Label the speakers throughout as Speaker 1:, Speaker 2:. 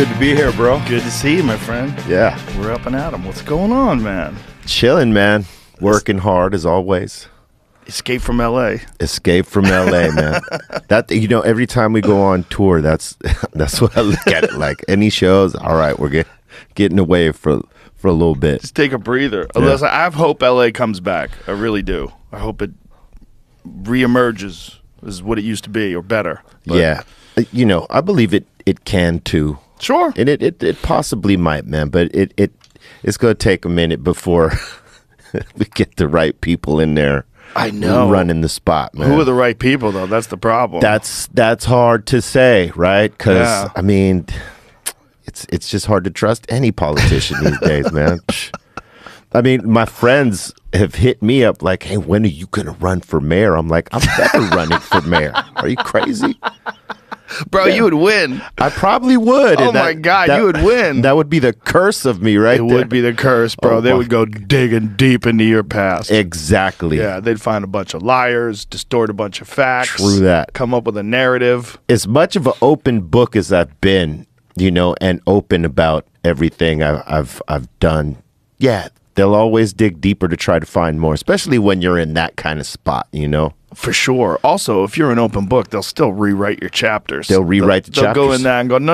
Speaker 1: good to be here, bro.
Speaker 2: Good to see you, my friend.
Speaker 1: Yeah.
Speaker 2: We're up and at 'em. What's going on, man?
Speaker 1: Chilling, man. Working hard as always.
Speaker 2: Escape from L.A.
Speaker 1: Escape from L.A., man. That, you know, every time we go on tour, that's what I look at it like. Any shows, all right, we're getting away for a little bit.
Speaker 2: Just take a breather.
Speaker 1: Yeah.
Speaker 2: Unless I hope L.A. comes back. I really do. I hope it reemerges as what it used to be or better. But
Speaker 1: Yeah. You know, I believe it can too.
Speaker 2: Sure.
Speaker 1: And it possibly might, man, but it's going to take a minute before we get the right people in there.
Speaker 2: I know.
Speaker 1: Running the spot, man.
Speaker 2: Who are the right people, though? That's the problem.
Speaker 1: That's hard to say, right? Because,
Speaker 2: Yeah.
Speaker 1: I mean, it's just hard to trust any politician these days, man. I mean, my friends have hit me up like, hey, when are you going to run for mayor? I'm like, I'm never running for mayor. Are you crazy?
Speaker 2: Bro, you would win.
Speaker 1: I probably would.
Speaker 2: Oh,
Speaker 1: and
Speaker 2: my God, you would win.
Speaker 1: That would be the curse of me, right
Speaker 2: It
Speaker 1: there.
Speaker 2: would be the curse, bro.
Speaker 1: Oh,
Speaker 2: They
Speaker 1: my-
Speaker 2: would go digging deep into your past.
Speaker 1: Exactly.
Speaker 2: Yeah, they'd find a bunch of liars, distort a bunch of facts.
Speaker 1: True that.
Speaker 2: Come up with a narrative.
Speaker 1: As much of an open book as I've been, you know, and open about everything I've done, yeah, they'll always dig deeper to try to find more, especially when you're in that kind of spot, you know?
Speaker 2: For sure. Also, if you're an open book, they'll still rewrite your chapters.
Speaker 1: They'll rewrite the
Speaker 2: They'll go
Speaker 1: chapters.
Speaker 2: in there and go, no.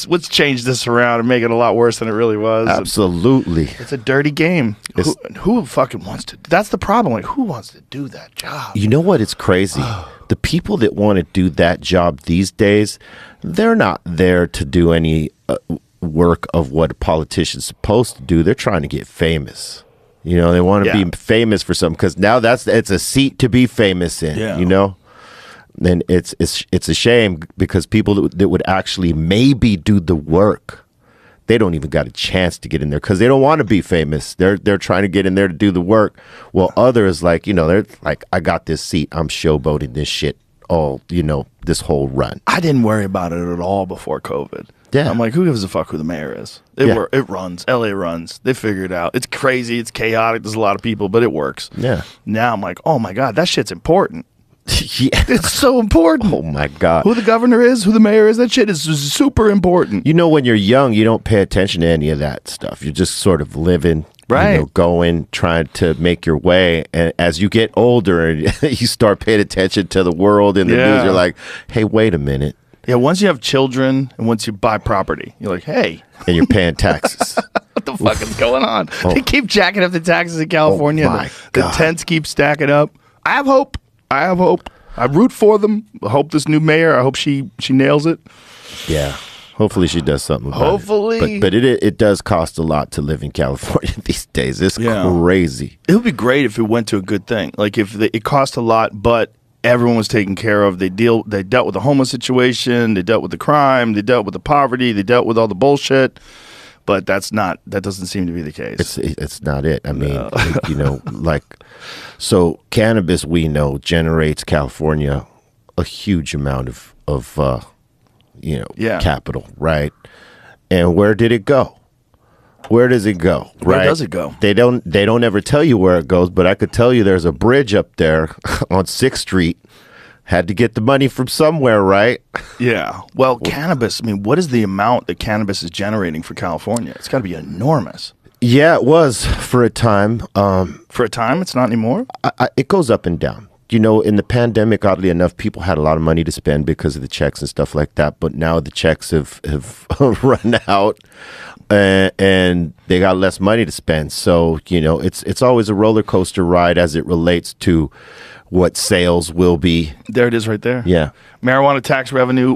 Speaker 2: Let's change this around and make it a lot worse than it really was.
Speaker 1: Absolutely.
Speaker 2: It's a dirty game.
Speaker 1: It's-
Speaker 2: Who fucking wants to? That's the problem. Like, who wants to do that job?
Speaker 1: You know what? It's crazy. The people that want to do that job these days, they're not there to do any work of what a politician's supposed to do. They're trying to get famous. You know, they want to
Speaker 2: Yeah.
Speaker 1: be famous for something because now it's a seat to be famous in.
Speaker 2: Yeah.
Speaker 1: You know, and it's a shame because people that would actually maybe do the work, they don't even got a chance to get in there because they don't want to be famous. They're trying to get in there to do the work. Well, others like, you know, they're like, I got this seat. I'm showboating this shit all, you know, this whole run.
Speaker 2: I didn't worry about it at all before COVID.
Speaker 1: Yeah.
Speaker 2: I'm like, who gives a fuck who the mayor is?
Speaker 1: Yeah.
Speaker 2: It runs. LA runs. They figure it out. It's crazy. It's chaotic. There's a lot of people, but it works.
Speaker 1: Yeah.
Speaker 2: Now I'm like, oh my God, that shit's important.
Speaker 1: Yeah.
Speaker 2: It's so important.
Speaker 1: Oh my God.
Speaker 2: Who the governor is, who the mayor is, that shit is super important.
Speaker 1: You know, when you're young, you don't pay attention to any of that stuff. You're just sort of living,
Speaker 2: Right.
Speaker 1: you know, going, trying to make your way. And as you get older and you start paying attention to the world and the
Speaker 2: Yeah.
Speaker 1: news, you're like, hey, wait a minute.
Speaker 2: Yeah, once you have children and once you buy property, you're like, hey,
Speaker 1: And you're paying taxes.
Speaker 2: what the fuck is going on?
Speaker 1: Oh.
Speaker 2: They keep jacking up the taxes in California.
Speaker 1: Oh, my
Speaker 2: the
Speaker 1: God.
Speaker 2: tents keep stacking up. I have hope. I root for them. I hope this new mayor, I hope she nails it.
Speaker 1: Yeah. Hopefully she does something about
Speaker 2: Hopefully.
Speaker 1: it. But it does cost a lot to live in California these days. It's
Speaker 2: Yeah.
Speaker 1: crazy.
Speaker 2: It would be great if it went to a good thing. Like if it cost a lot, but everyone was taken care of. They dealt with the homeless situation. They dealt with the crime. They dealt with the poverty. They dealt with all the bullshit. But that doesn't seem to be the case.
Speaker 1: It's not it. I mean, you know, like, so cannabis, we know, generates California a huge amount of you know,
Speaker 2: Yeah.
Speaker 1: capital, right? And where did it go? Where does it go?
Speaker 2: Where
Speaker 1: right?
Speaker 2: does it go?
Speaker 1: They don't ever tell you where it goes, but I could tell you there's a bridge up there on 6th Street. Had to get the money from somewhere, right?
Speaker 2: Yeah. Well, cannabis, I mean, what is the amount that cannabis is generating for California? It's got to be enormous.
Speaker 1: Yeah, it was for a time.
Speaker 2: For a time, it's not anymore?
Speaker 1: It goes up and down. You know, in the pandemic, oddly enough, people had a lot of money to spend because of the checks and stuff like that. But now the checks have run out and they got less money to spend. So, you know, it's always a roller coaster ride as it relates to what sales will be.
Speaker 2: There it is right there.
Speaker 1: Yeah.
Speaker 2: Marijuana tax revenue,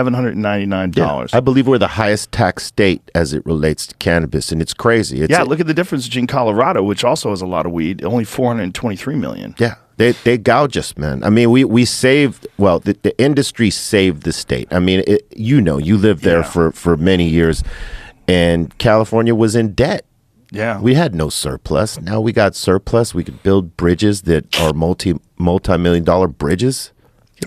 Speaker 2: $1,294,632,799.
Speaker 1: I believe we're the highest tax state as it relates to cannabis, and it's crazy. It's
Speaker 2: Yeah, look at the difference between Colorado, which also has a lot of weed, only 423 million.
Speaker 1: Yeah, they gouge us, man. I mean, we saved. Well, the industry saved the state. I mean, you know, you lived there
Speaker 2: Yeah.
Speaker 1: for many years, and California was in debt.
Speaker 2: Yeah.
Speaker 1: We had no surplus. Now we got surplus. We could build bridges that are multi-million-dollar bridges.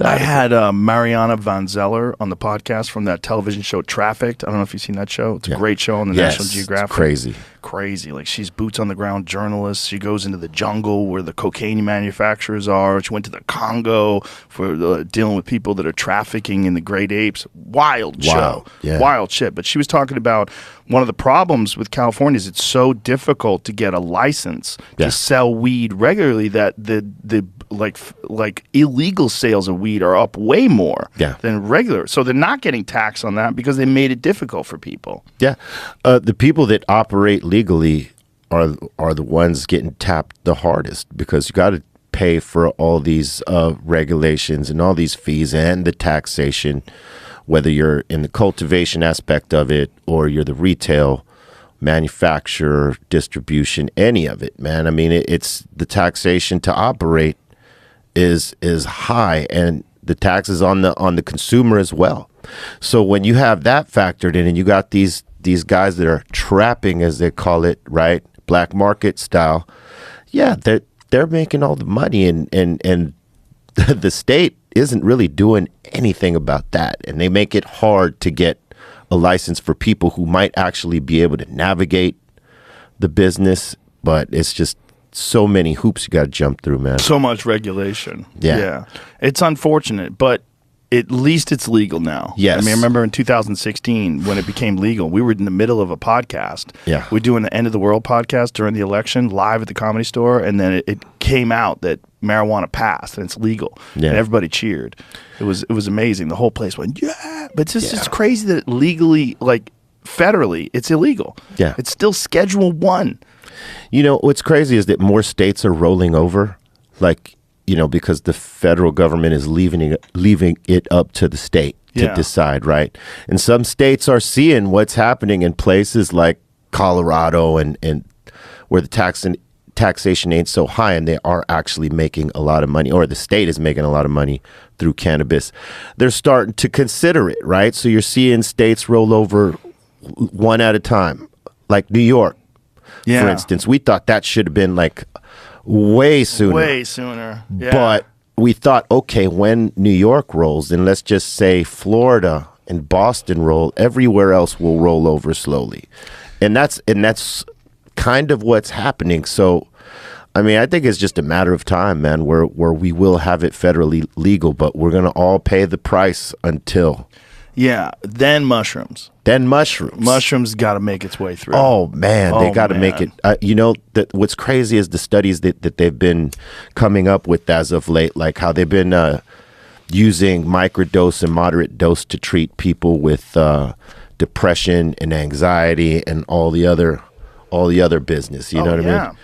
Speaker 2: I had Mariana Van Zeller on the podcast from that television show Trafficked. I don't know if you've seen that show. It's a great show on the National Geographic.
Speaker 1: It's
Speaker 2: crazy. Like, she's boots on the ground journalist. She goes into the jungle where the cocaine manufacturers are. She went to the Congo for dealing with people that are trafficking in the great apes. Wild show. Wild shit. But she was talking about one of the problems with California is it's so difficult to get a license to sell weed regularly that the like illegal sales of weed are up way more than regular. So they're not getting taxed on that because they made it difficult for people.
Speaker 1: Yeah. The people that operate legally are the ones getting tapped the hardest because you got to pay for all these regulations and all these fees and the taxation, whether you're in the cultivation aspect of it or you're the retail manufacturer, distribution, any of it, man. I mean, it's the taxation to operate is high, and the taxes on the consumer as well. So when you have that factored in, and you got these guys that are trapping, as they call it, right, black market style, they're making all the money, and the state isn't really doing anything about that, and they make it hard to get a license for people who might actually be able to navigate the business, but it's just so many hoops you got to jump through, man.
Speaker 2: So much regulation. Yeah. It's unfortunate, but at least it's legal now.
Speaker 1: Yes.
Speaker 2: I mean, I remember in 2016 when it became legal, we were in the middle of a podcast.
Speaker 1: Yeah.
Speaker 2: We were doing the End of the World podcast during the election live at the Comedy Store, and then it came out that marijuana passed and it's legal. Yeah. And everybody cheered. It was amazing. The whole place went, yeah. But it's just it's crazy that legally, like federally, it's illegal.
Speaker 1: Yeah.
Speaker 2: It's still Schedule 1.
Speaker 1: You know, what's crazy is that more states are rolling over, like, you know, because the federal government is leaving it up to the state to decide, right? And some states are seeing what's happening in places like Colorado and where the taxation ain't so high, and they are actually making a lot of money, or the state is making a lot of money through cannabis. They're starting to consider it, right? So you're seeing states roll over one at a time, like New York. For instance, we thought that should have been like way sooner.
Speaker 2: Yeah.
Speaker 1: But we thought, okay, when New York rolls, then let's just say Florida and Boston roll, everywhere else will roll over slowly. And that's kind of what's happening. So, I mean, I think it's just a matter of time, man, where we will have it federally legal, but we're going to all pay the price until.
Speaker 2: Yeah, then mushrooms. Mushrooms got to make its way through.
Speaker 1: Oh, man, they got to make it. You know, what's crazy is the studies that they've been coming up with as of late, like how they've been using microdose and moderate dose to treat people with depression and anxiety and all the other business. You know what I mean?